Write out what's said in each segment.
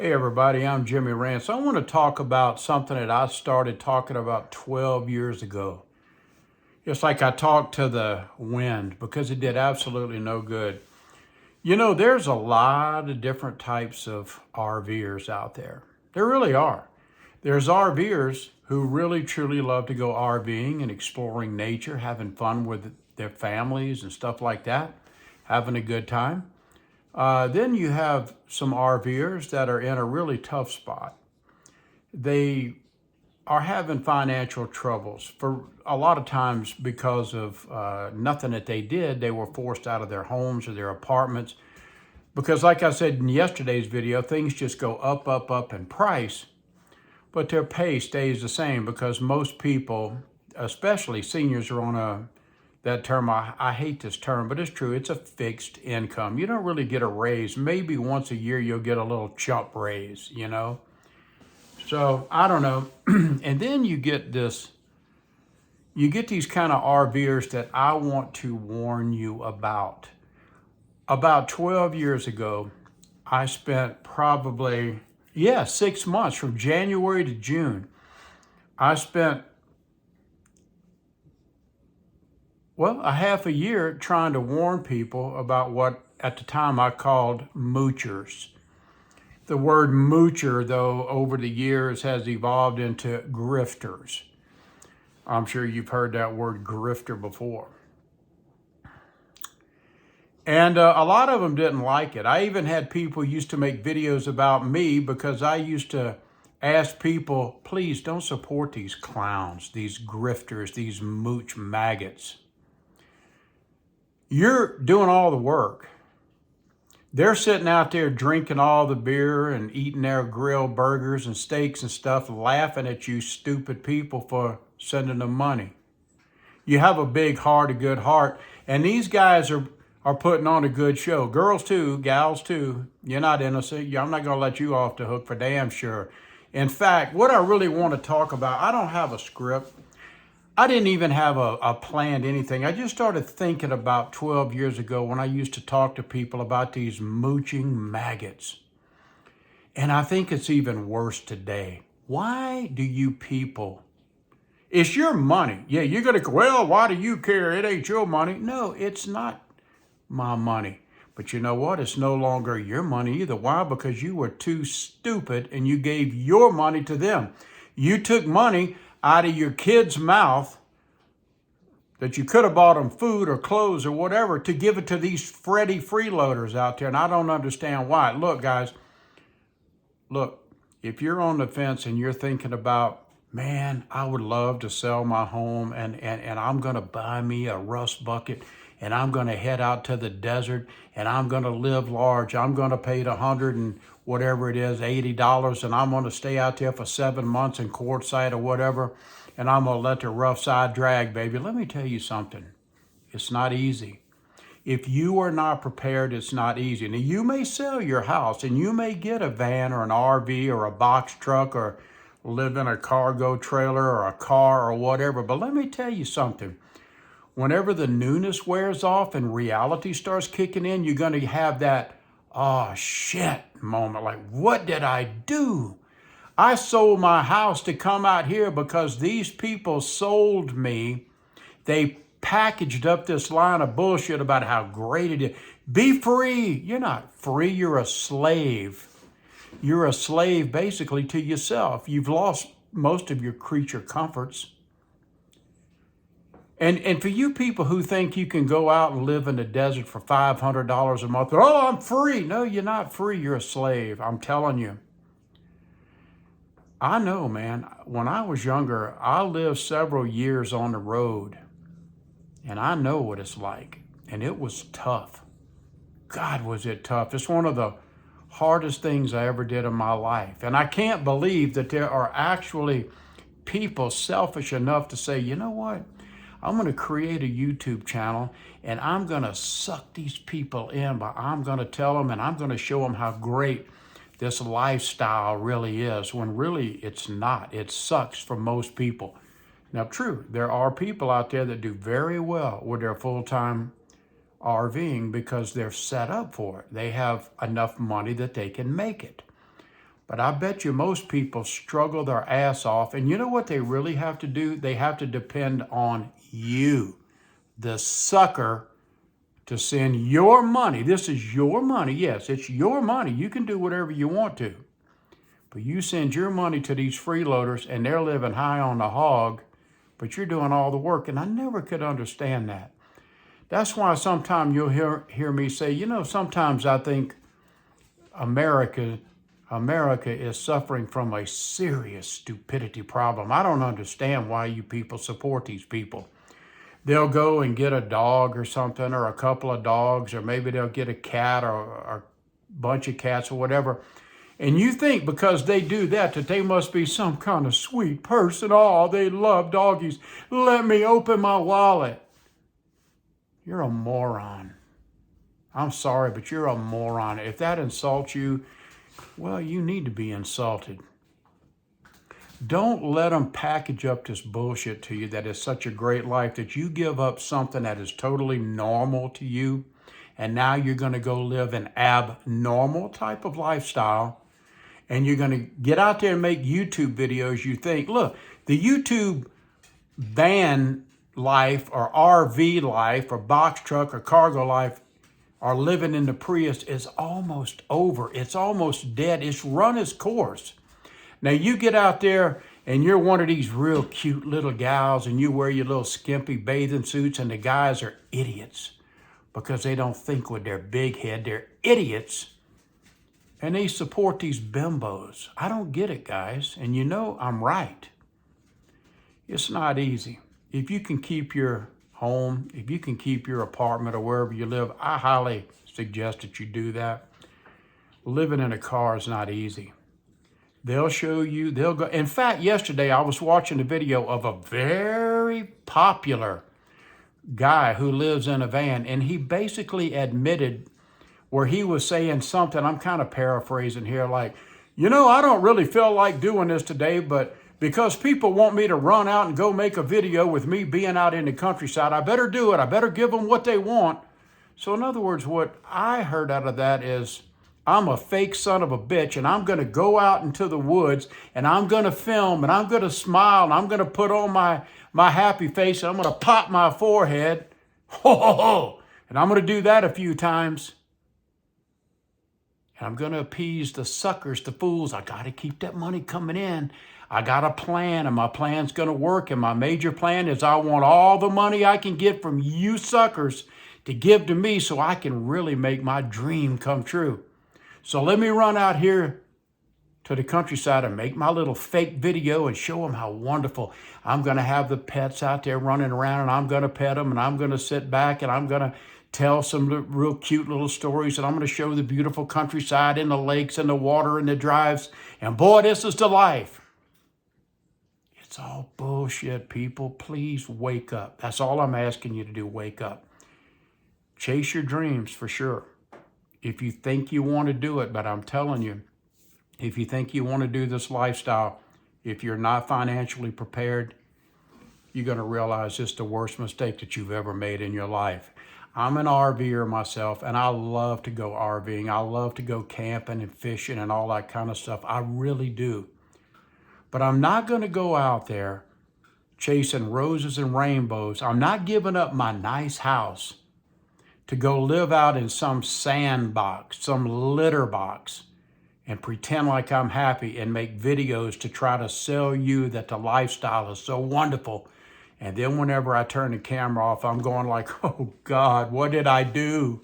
Hey everybody, I'm Jimmy Rance. I want to talk about something that I started talking about 12 years ago. It's like I talked to the wind because it did absolutely no good. You know, there's a lot of different types of RVers out there. There really are. There's RVers who really truly love to go RVing and exploring nature, having fun with their families and stuff like that, having a good time. Then you have some RVers that are in a really tough spot. They are having financial troubles for a lot of times because of nothing that they did. They were forced out of their homes or their apartments because, like I said in yesterday's video, things just go up, up, up in price, but their pay stays the same because most people, especially seniors, are on that term. I hate this term, but it's true. It's a fixed income. You don't really get a raise. Maybe once a year you'll get a little chump raise. So I don't know. And then you get these kind of RVers that I want to warn you about. About 12 years ago, I spent probably, 6 months from January to June. I spent, a half a year trying to warn people about what at the time I called moochers. The word moocher, though, over the years has evolved into grifters. I'm sure you've heard that word grifter before. And a lot of them didn't like it. I even had people used to make videos about me because I used to ask people, please don't support these clowns, these grifters, these mooch maggots. You're doing all the work. They're sitting out there drinking all the beer and eating their grilled burgers and steaks and stuff, laughing at you stupid people for sending them money. You have a big heart, a good heart, and these guys are putting on a good show. Girls too, gals too. You're not innocent. I'm not going to let you off the hook for damn sure. In fact, what I really want to talk about, I don't have a script. I didn't even have a planned anything. I just started thinking about 12 years ago when I used to talk to people about these mooching maggots. And I think it's even worse today. Why do you people, it's your money. Yeah, you're going to go, well, why do you care? It ain't your money. No, it's not my money. But you know what? It's no longer your money either. Why? Because you were too stupid and you gave your money to them. You took money out of your kid's mouth that you could have bought them food or clothes or whatever to give it to these Freddie freeloaders out there. And I don't understand why. Look, guys, if you're on the fence and you're thinking about, man, I would love to sell my home and I'm going to buy me a rust bucket and I'm going to head out to the desert and I'm going to live large. I'm going to pay the 100 and whatever it is, $80, and I'm going to stay out there for 7 months in quartzsite or whatever, and I'm going to let the rough side drag, baby. Let me tell you something. It's not easy. If you are not prepared, it's not easy. Now, you may sell your house and you may get a van or an RV or a box truck or live in a cargo trailer or a car or whatever, but let me tell you something. Whenever the newness wears off and reality starts kicking in, you're going to have that, oh shit moment. Like, what did I do? I sold my house to come out here because these people sold me. They packaged up this line of bullshit about how great it is. Be free. You're not free. You're a slave. You're a slave basically to yourself. You've lost most of your creature comforts. And for you people who think you can go out and live in the desert for $500 a month, oh, I'm free. No, you're not free. You're a slave. I'm telling you. I know, man. When I was younger, I lived several years on the road, and I know what it's like. And it was tough. God, was it tough. It's one of the hardest things I ever did in my life. And I can't believe that there are actually people selfish enough to say, you know what? I'm going to create a YouTube channel and I'm going to suck these people in, but I'm going to tell them and I'm going to show them how great this lifestyle really is, when really it's not. It sucks for most people. Now, true, there are people out there that do very well with their full-time RVing because they're set up for it. They have enough money that they can make it. But I bet you most people struggle their ass off. And you know what they really have to do? They have to depend on you, the sucker, to send your money. This is your money. Yes, it's your money. You can do whatever you want to. But you send your money to these freeloaders and they're living high on the hog, but you're doing all the work. And I never could understand that. That's why sometimes you'll hear me say, you know, sometimes I think America is suffering from a serious stupidity problem. I don't understand why you people support these people. They'll go and get a dog or something, or a couple of dogs, or maybe they'll get a cat or a bunch of cats or whatever. And you think because they do that they must be some kind of sweet person. Oh, they love doggies. Let me open my wallet. You're a moron. I'm sorry, but you're a moron. If that insults you, well, you need to be insulted. Don't let them package up this bullshit to you that is such a great life that you give up something that is totally normal to you, and now you're going to go live an abnormal type of lifestyle, and you're going to get out there and make YouTube videos. You think, look, the YouTube van life or RV life or box truck or cargo life or living in the Prius is almost over. It's almost dead. It's run its course. Now you get out there and you're one of these real cute little gals and you wear your little skimpy bathing suits and the guys are idiots because they don't think with their big head. They're idiots and they support these bimbos. I don't get it, guys. And you know I'm right. It's not easy. If you can keep your home, if you can keep your apartment or wherever you live, I highly suggest that you do that. Living in a car is not easy. They'll show you, they'll go. In fact, yesterday I was watching a video of a very popular guy who lives in a van, and he basically admitted where he was saying something, I'm kind of paraphrasing here, like, you know, I don't really feel like doing this today, but because people want me to run out and go make a video with me being out in the countryside, I better do it. I better give them what they want. So in other words, what I heard out of that is, I'm a fake son of a bitch and I'm going to go out into the woods and I'm going to film and I'm going to smile and I'm going to put on my happy face and I'm going to pop my forehead. Ho, ho, ho. And I'm going to do that a few times. And I'm going to appease the suckers, the fools. I got to keep that money coming in. I got a plan and my plan's going to work. And my major plan is I want all the money I can get from you suckers to give to me so I can really make my dream come true. So let me run out here to the countryside and make my little fake video and show them how wonderful. I'm going to have the pets out there running around and I'm going to pet them and I'm going to sit back and I'm going to tell some real cute little stories and I'm going to show the beautiful countryside and the lakes and the water and the drives. And boy, this is the life. It's all bullshit, people. Please wake up. That's all I'm asking you to do, wake up. Chase your dreams for sure. If you think you want to do it, but I'm telling you, if you think you want to do this lifestyle, if you're not financially prepared, you're going to realize it's the worst mistake that you've ever made in your life. I'm an RVer myself, and I love to go RVing. I love to go camping and fishing and all that kind of stuff. I really do. But I'm not going to go out there chasing roses and rainbows. I'm not giving up my nice house to go live out in some sandbox, some litter box, and pretend like I'm happy and make videos to try to sell you that the lifestyle is so wonderful. And then whenever I turn the camera off, I'm going like, oh God, what did I do?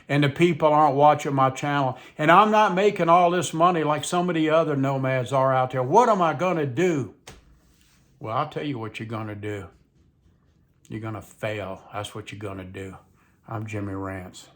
And the people aren't watching my channel. And I'm not making all this money like some of the other nomads are out there. What am I going to do? Well, I'll tell you what you're going to do. You're going to fail. That's what you're going to do. I'm Jimmy Rants.